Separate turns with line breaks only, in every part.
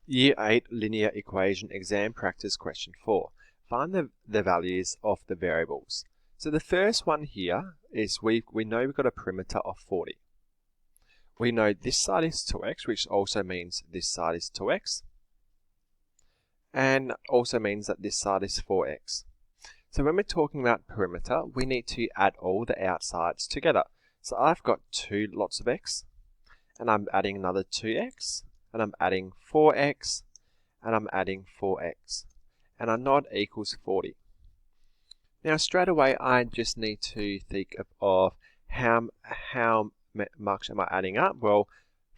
Year 8 Linear Equation Exam Practice Question 4. Find the values of the variables. So the first one here is we know we've got a perimeter of 40. We know this side is 2x, which also means this side is 2x. And also means that this side is 4x. So when we're talking about perimeter, we need to add all the outsides together. So I've got 2 lots of x, and I'm adding another 2x. And I'm adding 4x, and I'm adding 4x, and our nod equals 40. Now straight away I just need to think of how much am I adding up? Well,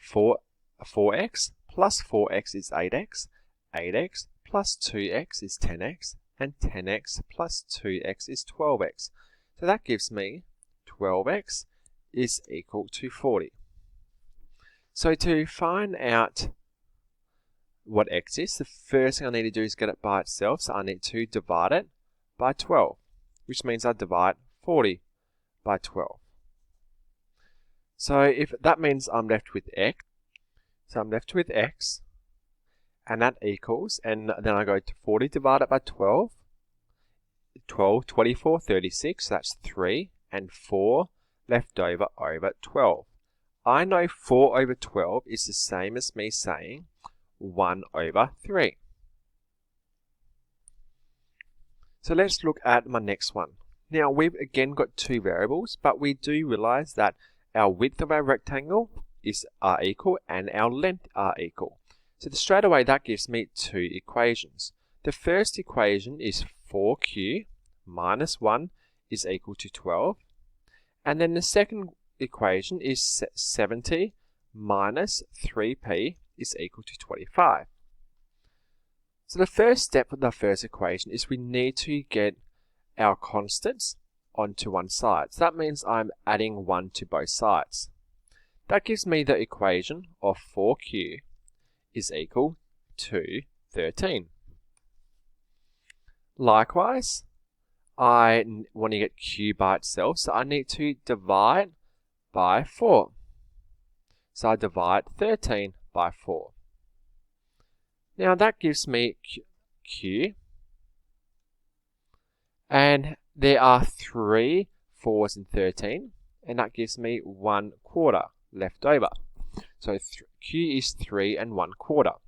4x plus 4x is 8x, 8x plus 2x is 10x, and 10x plus 2x is 12x. So that gives me 12x is equal to 40. So to find out what x is, the first thing I need to do is get it by itself. So I need to divide it by 12, which means I divide 40 by 12. So if that means I'm left with x, so I'm left with x, and that equals, and then I go to 40 divided by 12, 24, 36, so that's 3, and 4 left over 12. I know 4 over 12 is the same as me saying 1 over 3. So let's look at my next one. Now we've again got 2 variables, but we do realize that our width of our rectangle are equal and our length are equal. So straight away that gives me 2 equations. The first equation is 4q minus 1 is equal to 12. And then the second equation is 70 minus 3p is equal to 25. So the first step of the first equation is we need to get our constants onto one side. So that means I'm adding 1 to both sides. That gives me the equation of 4q is equal to 13. Likewise, I want to get q by itself, so I need to divide by 4. So I divide 13 by 4. Now that gives me q, and there are 3 4s in 13, and that gives me 1/4 left over. So q is 3 1/4.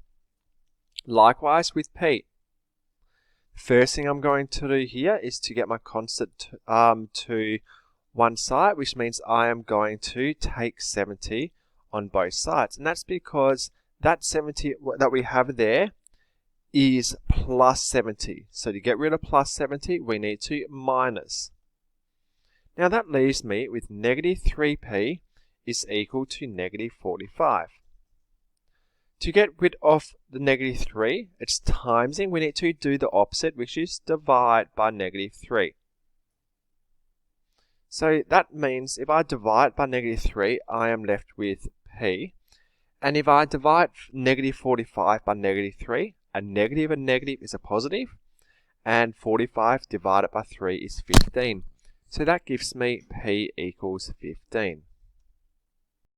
Likewise with p. First thing I'm going to do here is to get my constant to one side, which means I am going to take 70 on both sides. And that's because that 70 that we have there is plus 70. So to get rid of plus 70, we need to minus. Now that leaves me with negative 3p is equal to negative 45. To get rid of the negative 3, it's timesing. We need to do the opposite, which is divide by negative 3. So that means if I divide by negative 3, I am left with p. And if I divide negative 45 by negative 3, a negative is a positive. And 45 divided by 3 is 15. So that gives me p equals 15.